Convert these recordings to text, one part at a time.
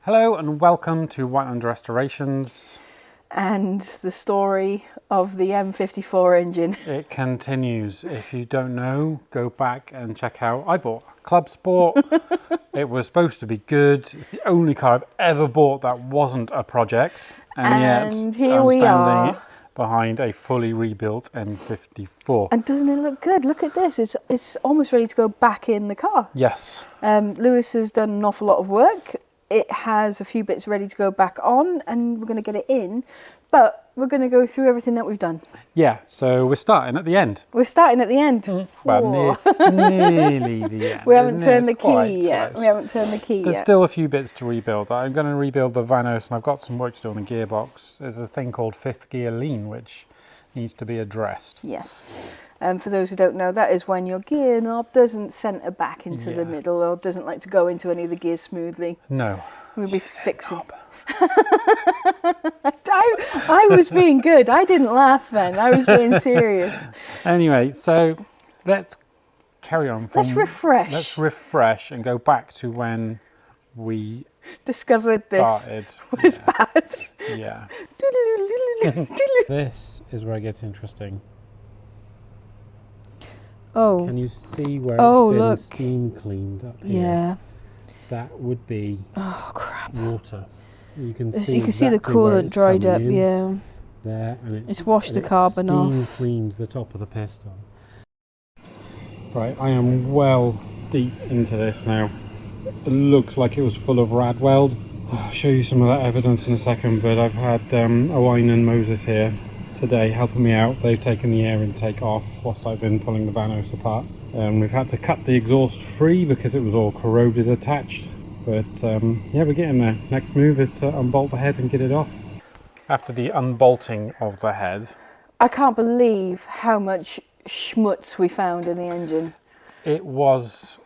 Hello and welcome to Whiteland Restorations. And the story of the M54 engine. It continues. If you don't know, go back and check out. I bought a Clubsport. It was supposed to be good. It's the only car I've ever bought that wasn't a project. And yet here I'm we standing are behind a fully rebuilt M54. And doesn't it look good? Look at this. It's almost ready to go back in the car. Yes. Lewis has done an awful lot of work. It has a few bits ready to go back on and we're going to get it in, but we're going to go through everything that we've done. Yeah, so we're starting at the end. We're starting at the end. Well, nearly the end. We haven't turned the Quite key yet. close. We haven't turned the key There's yet. still a few bits to rebuild. I'm going to rebuild the vanos and I've got some work to do on the gearbox. There's a thing called fifth gear lean which needs to be addressed. Yes. For those who don't know, that is when your gear knob doesn't centre back into the middle or doesn't like to go into any of the gears smoothly. No. We'll be fixing. I was being good. I didn't laugh then. I was being serious. Anyway, so let's carry on. Let's refresh. Let's refresh and go back to when we discovered this was bad. Yeah. This is where it gets interesting. Oh. Can you see where it's been steam cleaned up here? Yeah. That would be water. You can see the coolant dried up. Yeah. There, and it's washed the carbon off. Steam cleaned the top of the piston. Right, I am well deep into this now. It looks like it was full of rad weld. I'll show you some of that evidence in a second, but I've had Owain and Moses here today helping me out. They've taken the air intake off whilst I've been pulling the vanos apart. We've had to cut the exhaust free because it was all corroded attached. But yeah, we're getting there. Next move is to unbolt the head and get it off. After the unbolting of the head, I can't believe how much schmutz we found in the engine. It was...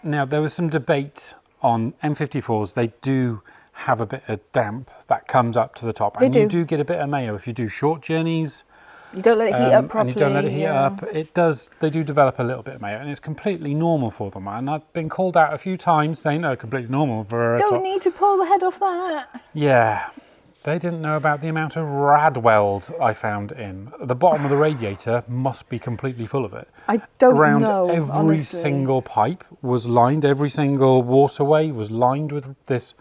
Now, there was some debate on M54s. They do have a bit of damp that comes up to the top. And you do get a bit of mayo if you do short journeys. You don't let it heat up properly. And you don't let it heat up. It does. They do develop a little bit of mayo, and it's completely normal for them. And I've been called out a few times saying, "No, completely normal for." Don't need to pull the head off that. Yeah, they didn't know about the amount of rad weld I found in the bottom of the radiator. Must be completely full of it. I don't know. Every honestly. Single pipe was lined. Every single waterway was lined with this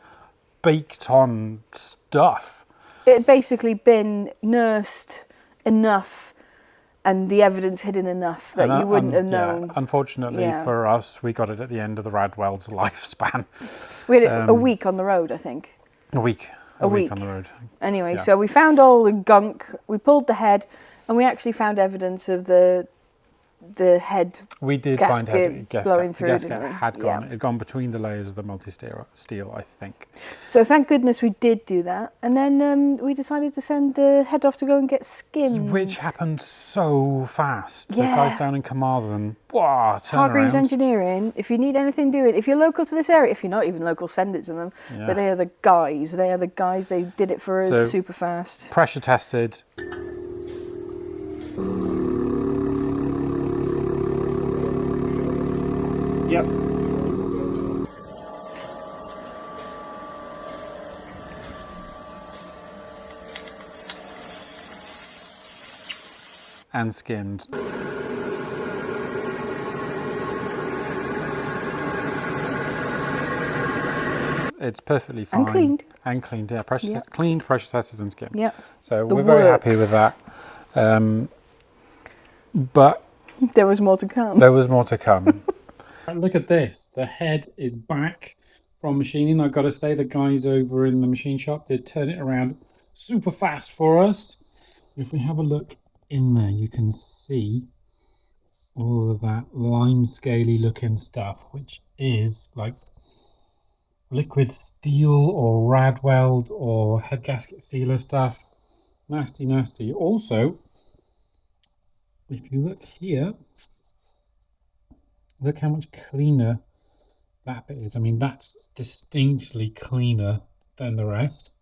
baked-on stuff. It had basically been nursed enough and the evidence hidden enough that you wouldn't have known. Unfortunately for us, we got it at the end of the rad weld's lifespan. We had it a week on the road, I think. A week on the road. Anyway, so we found all the gunk, we pulled the head, and we actually found evidence of the head. We did find gasket blowing through. The gasket had gone. It had gone between the layers of the multi-steel, I think. So thank goodness we did do that, and then we decided to send the head off to go and get skimmed, which happened so fast. Yeah. The guys down in Carmarthen, wow, Hargreaves Engineering. If you need anything doing, if you're local to this area, if you're not even local, send it to them. Yeah. But they are the guys. They did it for us super fast. Pressure tested. Yep. And skimmed. It's perfectly fine. And cleaned. And cleaned, yeah. Cleaned, pressure tested and skimmed. Yeah. So we're very happy with that. But there was more to come. There was more to come. Look at this. The head is back from machining. I've got to say the guys over in the machine shop did turn it around super fast for us. If we have a look in there, you can see all of that lime scaly looking stuff, which is like liquid steel or rad weld or head gasket sealer stuff. Nasty, nasty. Also, if you look here, look how much cleaner that bit is. I mean, that's distinctly cleaner than the rest.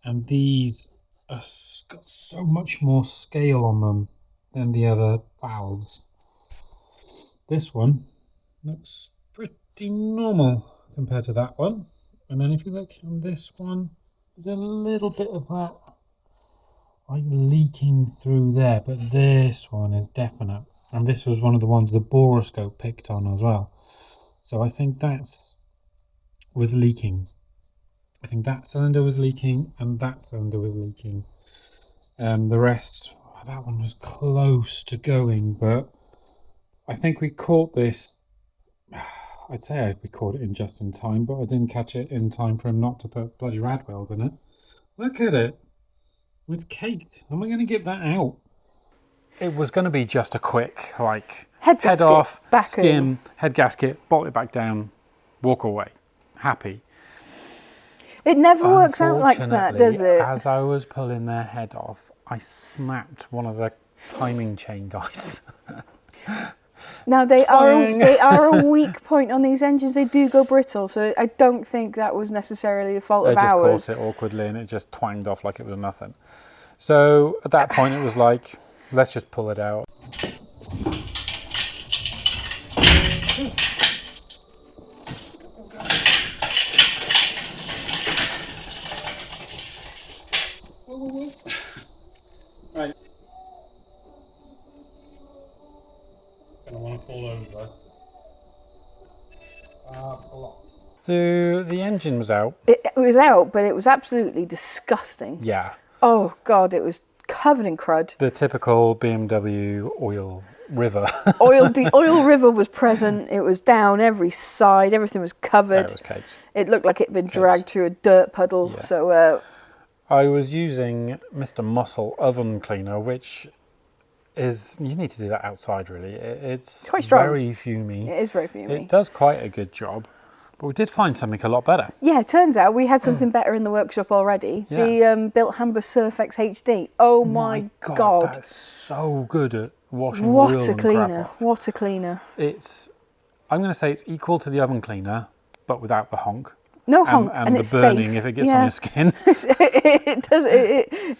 And these are got so much more scale on them than the other valves. This one looks pretty normal compared to that one. And then if you look on this one, there's a little bit of that like leaking through there, but this one is definite. And this was one of the ones the boroscope picked on as well. So I think was leaking. I think that cylinder was leaking and that cylinder was leaking. The rest, that one was close to going, but I think we caught this. I'd say we caught it in just in time, but I didn't catch it in time for him not to put bloody rad weld in it. Look at it. It's caked. How am I going to get that out? It was going to be just a quick, like, head gasket, off, back skim, in. head gasket, bolt it back down, walk away. Happy. It never works out like that, does it? As I was pulling their head off, I snapped one of the timing chain guys. Now they are a weak point on these engines. They do go brittle, so I don't think that was necessarily the fault of ours. They just caught it awkwardly and it just twanged off like it was nothing. So at that point it was like, let's just pull it out. Right. It's going to want to fall over. So the engine was out. It was out, but it was absolutely disgusting. Yeah. Oh God, it was covered in crud. The typical BMW oil river. The oil river was present. It was down every side. Everything was covered. It was caked. It looked like it'd been dragged through a dirt puddle. Yeah. So I was using Mr. Muscle oven cleaner, which is, you need to do that outside really. It's quite strong. Very fumey. It is very fumey. It does quite a good job. But we did find something a lot better. Yeah, it turns out we had something better in the workshop already. Yeah. The Built Hamber Surfex HD. Oh my God. That's so good at washing What wheel a and cleaner. crap off. What a cleaner. I'm going to say it's equal to the oven cleaner, but without the honk. No honk, and it's the burning safe. if it gets on your skin.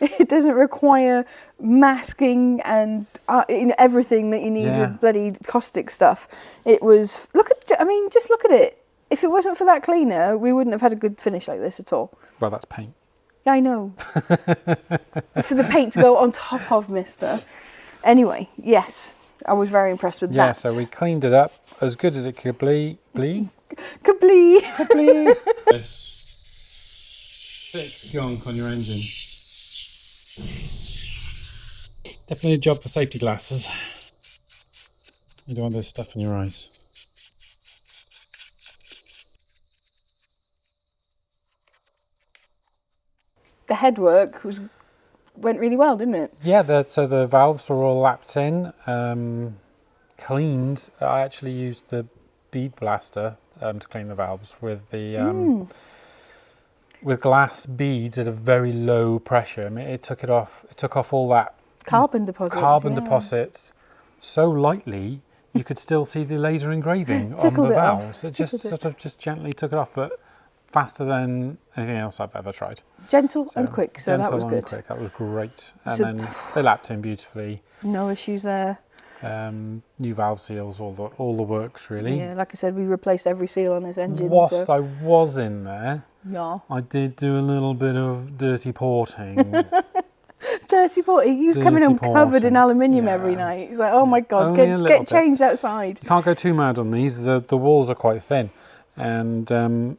It doesn't require masking and everything that you need with bloody caustic stuff. It was, just look at it. If it wasn't for that cleaner, we wouldn't have had a good finish like this at all. Well, that's paint. Yeah, I know. For the paint to go on top of, mister. Anyway, yes, I was very impressed with that. Yeah, so we cleaned it up as good as it could be. Kablee. Thick gunk on your engine. Definitely a job for safety glasses. You don't want this stuff in your eyes. The headwork went really well, didn't it? Yeah, so the valves were all lapped in, cleaned. I actually used the bead blaster to clean the valves with the with glass beads at a very low pressure. I mean, it took off all that carbon deposits so lightly you could still see the laser engraving on the valves. It just sort of just gently took it off, but faster than anything else I've ever tried. Gentle and quick, so that was good. Quick, that was great. And then they lapped in beautifully. No issues there. New valve seals, all the works really. Yeah, like I said, we replaced every seal on this engine. Whilst I was in there, I did do a little bit of dirty porting. Dirty porting. He was coming home covered in aluminium every night. He's like, oh my God, get changed outside. You can't go too mad on these. The walls are quite thin, and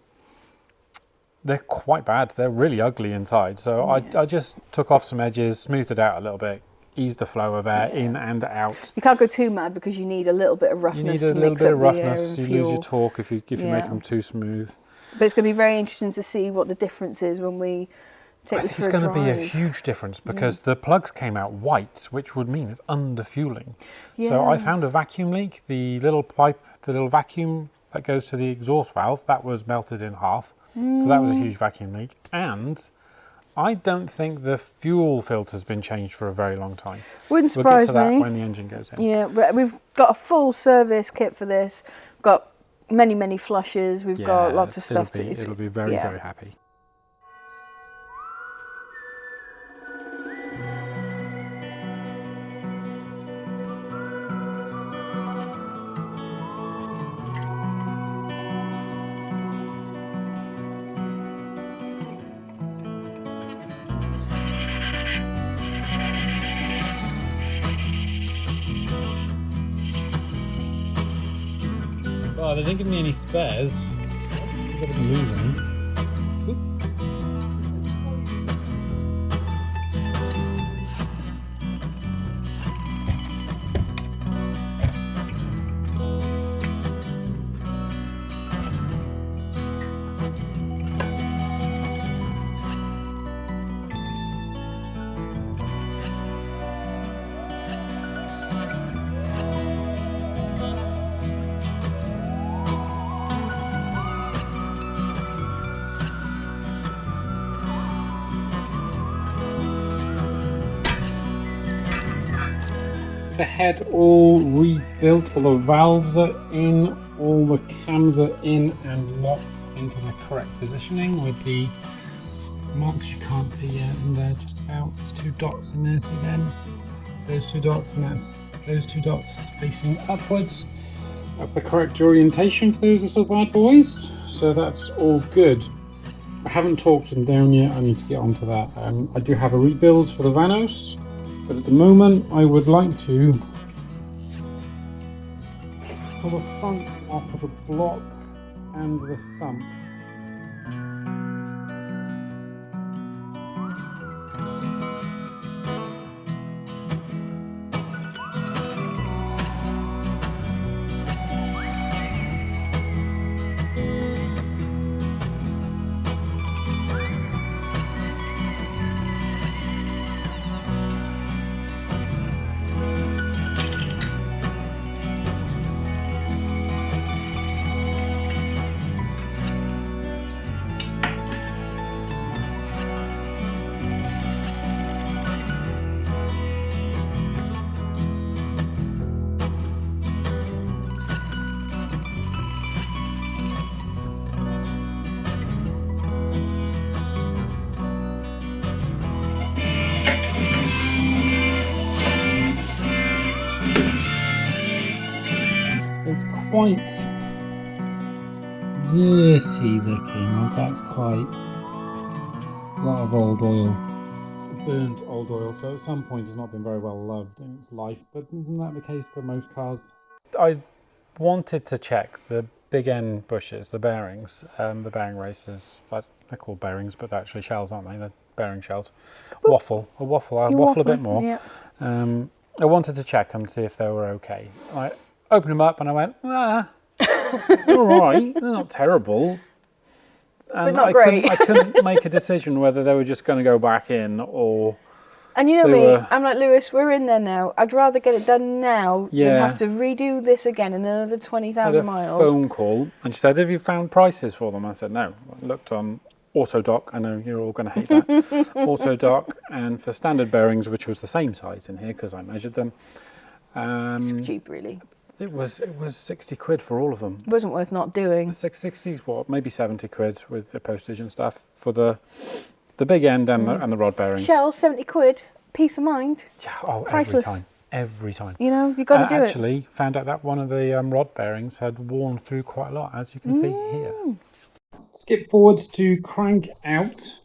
they're quite bad. They're really ugly inside. So I just took off some edges, smoothed it out a little bit, eased the flow of air in and out. You can't go too mad because you need a little bit of roughness. You need a little bit of roughness. You lose your torque if you make them too smooth. But it's going to be very interesting to see what the difference is when we take this for a drive. It's going to be a huge difference because the plugs came out white, which would mean it's under fueling. Yeah. So I found a vacuum leak. The little pipe, the little vacuum that goes to the exhaust valve, that was melted in half. So that was a huge vacuum leak. And I don't think the fuel filter's been changed for a very long time. Wouldn't surprise me. We'll get to that when the engine goes in. Yeah, but we've got a full service kit for this. We've got many flushes. We've got lots of stuff. It'll be very happy. Oh, they didn't give me any spares. I didn't lose any. The head all rebuilt, all the valves are in, all the cams are in and locked into the correct positioning with the marks you can't see yet in there just about. There's 2 dots in there, see them? Those 2 dots, and that's those 2 dots facing upwards. That's the correct orientation for those little bad boys, so that's all good. I haven't torqued them down yet, I need to get onto that. I do have a rebuild for the Vanos, but at the moment I would like to pull the front off of the block and the sump. It's quite dirty looking, like that's quite a lot of old oil, burnt old oil, so at some point it's not been very well loved in its life, but isn't that the case for most cars? I wanted to check the big end bushes, the bearings, the bearing races, they're called bearings but they're actually shells, aren't they? They're bearing shells. I waffle a bit more. Yeah. I wanted to check them to see if they were okay. I opened them up and I went, they're alright, they're not terrible. And but not great. I couldn't make a decision whether they were just going to go back in or... And you know me, I'm like, Lewis, we're in there now. I'd rather get it done now than have to redo this again in another 20,000 miles. Phone call and she said, have you found prices for them? I said, no. I looked on Autodoc, I know you're all going to hate that. Autodoc, and for standard bearings, which was the same size in here because I measured them. It's cheap, really. It was 60 quid for all of them. It wasn't worth not doing. 60, what, maybe 70 quid with the postage and stuff for the big end and the rod bearings. Shell, 70 quid, peace of mind. Yeah, oh, priceless. Every time. You know, you've got to do it. Actually, found out that one of the rod bearings had worn through quite a lot, as you can see here. Skip forward to crank out.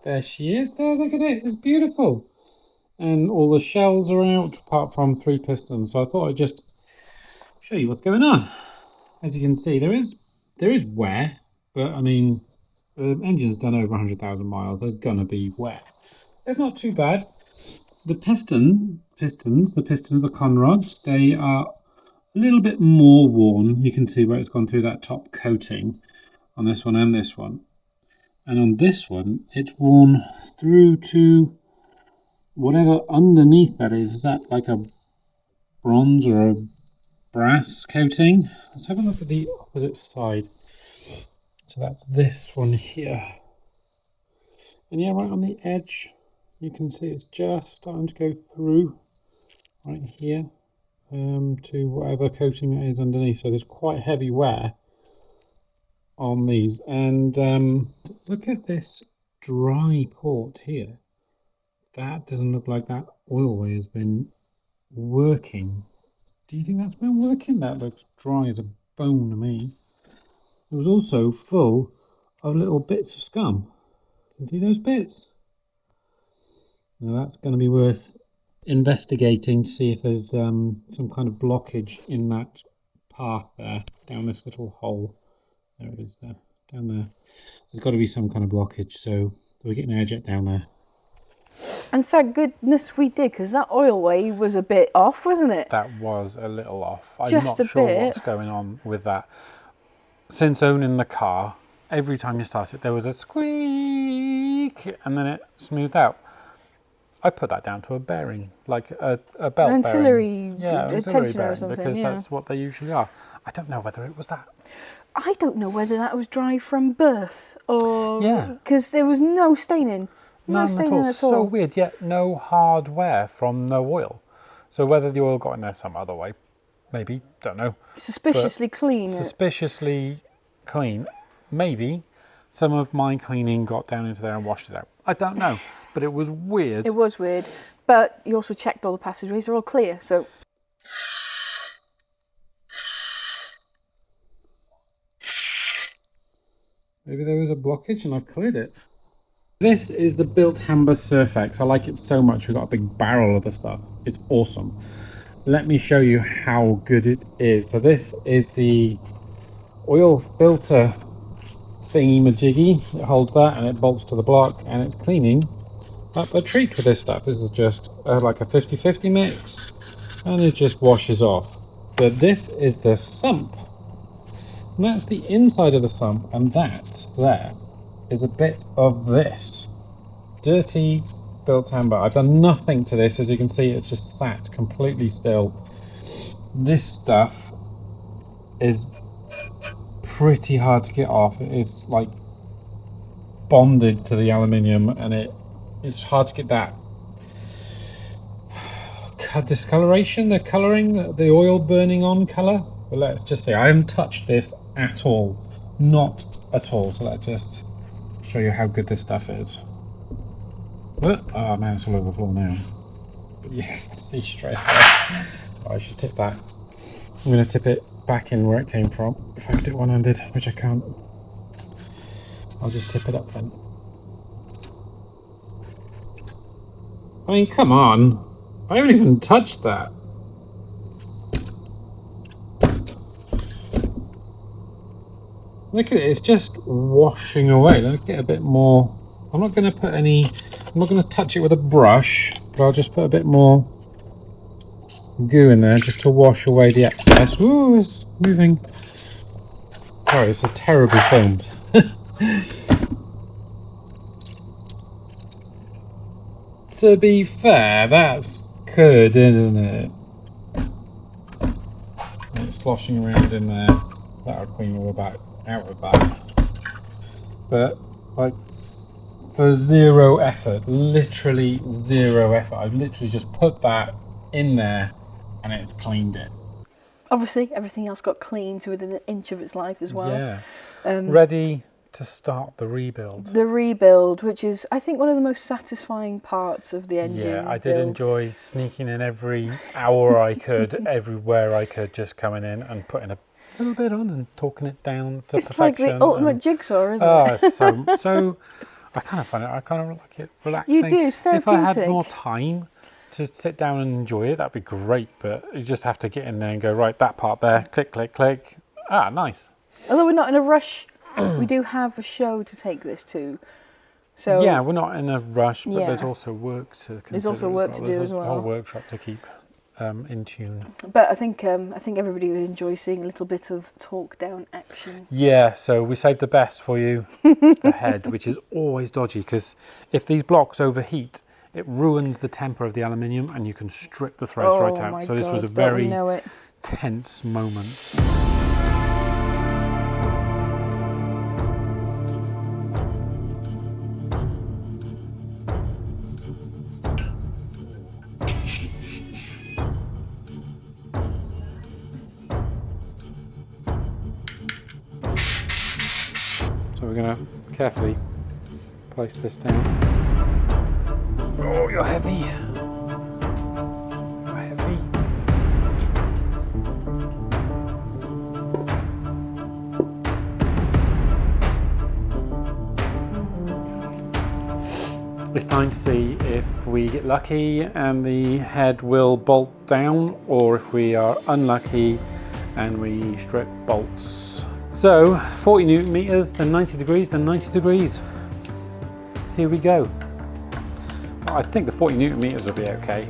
There she is. There, look at it. It's beautiful. And all the shells are out, apart from 3 pistons. So I thought I'd just show you what's going on. As you can see, there is wear, but I mean, the engine's done over 100,000 miles. There's gonna be wear. It's not too bad. The pistons, the conrods, they are a little bit more worn. You can see where it's gone through that top coating on this one and this one. And on this one, it's worn through to whatever underneath that is. Is that like a bronze or a brass coating? Let's have a look at the opposite side. So that's this one here. And yeah, right on the edge, you can see it's just starting to go through right here to whatever coating it is underneath. So there's quite heavy wear on these. And look at this dry port here. That doesn't look like that oilway has been working. Do you think that's been working? That looks dry as a bone to me. It was also full of little bits of scum. Can you see those bits? Now that's going to be worth investigating to see if there's some kind of blockage in that path there, down this little hole. There it is there, down there. There's got to be some kind of blockage, so we're getting air jet down there. And thank goodness we did, because that oil wave was a bit off, wasn't it? That was a little off. I'm Just not a sure bit. what's going on with that. Since owning the car, every time you start it, there was a squeak, and then it smoothed out. I put that down to a bearing, like a belt bearing. An ancillary Auxiliary tensioner or bearing, something, because yeah. that's what they usually are. I don't know whether it was that. I don't know whether that was dry from birth or... Yeah. Because there was no staining. No None staining at all. at all. So weird, yet no hard wear from no oil. So whether the oil got in there some other way, maybe, don't know. Suspiciously clean. Suspiciously clean. Maybe some of my cleaning got down into there and washed it out. I don't know, but it was weird. It was weird. But you also checked all the passageways, they're all clear, so... Maybe there was a blockage and I've cleared it. This is the Bilthamber Surfex. I like it so much. We've got a big barrel of the stuff. It's awesome. Let me show you how good it is. So this is the oil filter thingy-majiggy. It holds that and it bolts to the block, and it's cleaning up a treat with this stuff. This is just like a 50-50 mix, and it just washes off. But this is the sump. And that's the inside of the sump, and that there is a bit of this dirty Bilthamber. I've done nothing to this. As you can see, it's just sat completely still. This stuff is pretty hard to get off. It is like bonded to the aluminium, and it's hard to get that discoloration, the colouring, the oil burning on colour. But let's just say I haven't touched this at all. Not at all. So let's just show you how good this stuff is. Oh man, it's all over the floor now. But you can see straight away. Oh, I should tip that. I'm going to tip it back in where it came from. If I could do it one-handed, which I can't. I'll just tip it up then. I mean, come on. I haven't even touched that. Look at it, it's just washing away. Let's get a bit more. I'm not going to touch it with a brush, but I'll just put a bit more goo in there just to wash away the excess. Ooh, it's moving. Sorry, this is terribly filmed. To be fair, that's good, isn't it? And it's sloshing around in there. That'll clean all about out of that. But like, for zero effort, literally zero effort, I've literally just put that in there and it's cleaned it. Obviously, everything else got cleaned to within an inch of its life as well. Yeah. Ready to start the rebuild. The rebuild, which is, I think, one of the most satisfying parts of the engine. Yeah, I did enjoy sneaking in every hour I could, everywhere I could, just coming in and putting a little bit on and talking it down to it's perfection. It's like the ultimate jigsaw, isn't it? Oh, so I kind of find it, I kind of like it relaxing. You do, it's therapeutic. If I had more time to sit down and enjoy it, that'd be great, but you just have to get in there and go, right, that part there, click, click, click. Ah, nice. Although we're not in a rush, we do have a show to take this to. So yeah, we're not in a rush, but there's also work to consider. There's also work to do as well. There's a whole workshop to keep in tune. But I think everybody would enjoy seeing a little bit of talk down action. Yeah, so we saved the best for you, the head, which is always dodgy, because if these blocks overheat, it ruins the temper of the aluminium and you can strip the threads right out. So this was a very tense moment. So we're going to carefully place this down. Oh, you're heavy. You're heavy. It's time to see if we get lucky and the head will bolt down, or if we are unlucky and we strip bolts. So 40 Newton meters, then 90 degrees, then 90 degrees. Here we go. Well, I think the 40 Newton meters will be okay.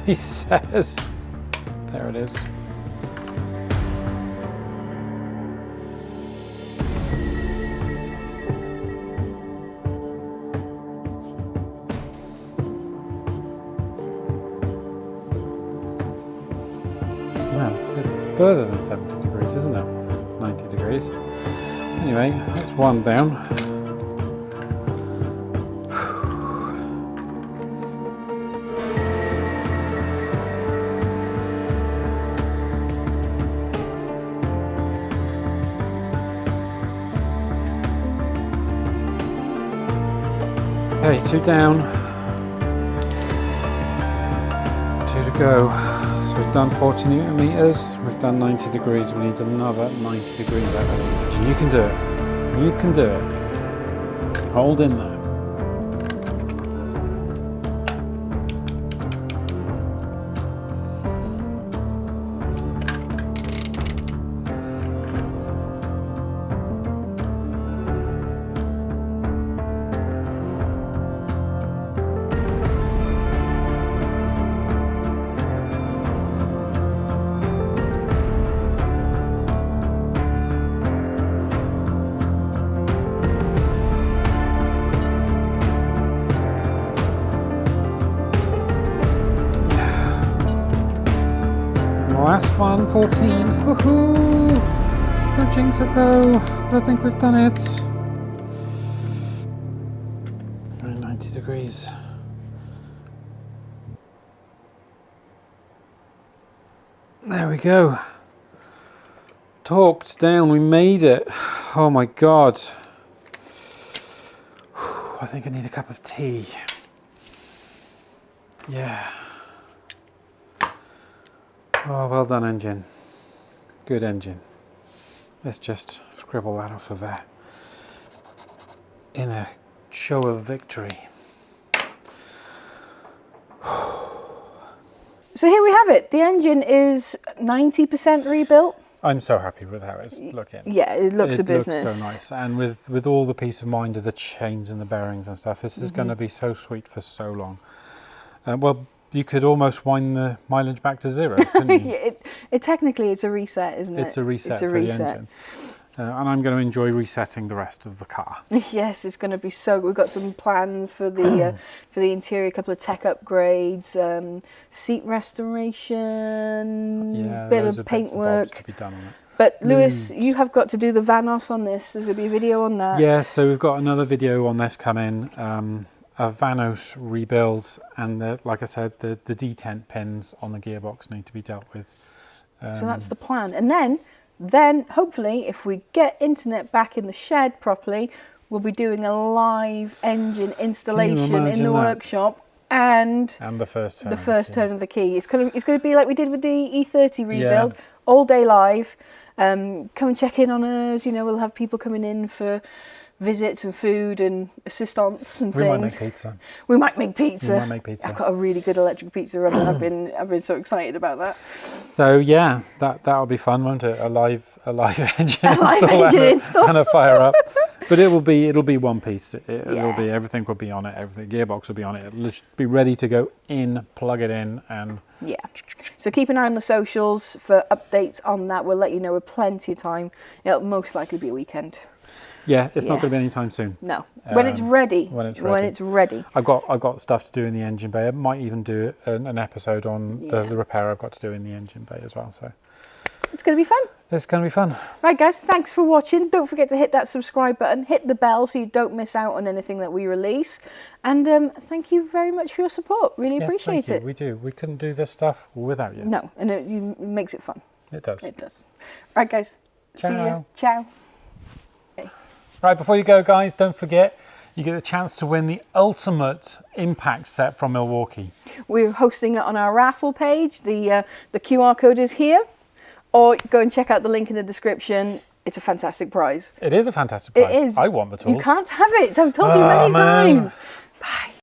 He says. There it is. No, it's further than 70 degrees, isn't it? 90 degrees. Anyway, that's one down. Okay, 2 down, 2 to go. So we've done 40 Newton meters, we've done 90 degrees, we need another 90 degrees out of these engine. You can do it, you can do it. Hold in there. Last one, 14. Woohoo! Don't jinx it though, but I think we've done it. 90 degrees. There we go. Torqued down, we made it. Oh my god. I think I need a cup of tea. Yeah. Oh, well done, engine. Good engine. Let's just scribble that off of there. In a show of victory. So here we have it. The engine is 90% rebuilt. I'm so happy with how it's looking. Yeah, it looks a business. It looks so nice. And with all the peace of mind of the chains and the bearings and stuff, this is going to be so sweet for so long. Well, you could almost wind the mileage back to 0, couldn't you? Technically, it's a reset, isn't it? It's a reset for the engine. And I'm going to enjoy resetting the rest of the car. Yes, it's going to be so good. We've got some plans for the interior, a couple of tech upgrades, seat restoration, bit of paintwork to be done on it. But Lewis, you have got to do the Vanos on this. There's going to be a video on that. Yeah, so we've got another video on this coming. A Vanos rebuild, and like I said, the detent pins on the gearbox need to be dealt with. So that's the plan. And then hopefully, if we get internet back in the shed properly, we'll be doing a live engine installation in the workshop and the first turn. Turn of the key. It's going to be like we did with the E30 rebuild, all day live. Come and check in on us. You know, we'll have people coming in for visits and food and assistance and things. We might make pizza. We might make pizza. We might make pizza. I've got a really good electric pizza oven. I've been so excited about that. So yeah, that'll be fun, won't it? A live engine install and a fire up. But it'll be one piece. It'll be, everything will be on it. Everything, gearbox will be on it. It'll just be ready to go in, plug it in, and yeah. So keep an eye on the socials for updates on that. We'll let you know with plenty of time. It'll most likely be a weekend. Yeah, it's not going to be anytime soon. No, when it's ready. When it's ready. I've got stuff to do in the engine bay. I might even do an episode on the repair I've got to do in the engine bay as well. So it's going to be fun. It's going to be fun. Right, guys, thanks for watching. Don't forget to hit that subscribe button, hit the bell so you don't miss out on anything that we release. And thank you very much for your support. Really appreciate it. We do. We couldn't do this stuff without you. No, and it makes it fun. It does. It does. Right, guys. Ciao. See you. Ciao. Right, before you go, guys, don't forget, you get a chance to win the ultimate impact set from Milwaukee. We're hosting it on our raffle page. The QR code is here. Or go and check out the link in the description. It's a fantastic prize. It is a fantastic prize. It is. I want the tools. You can't have it. I've told you many times. Bye.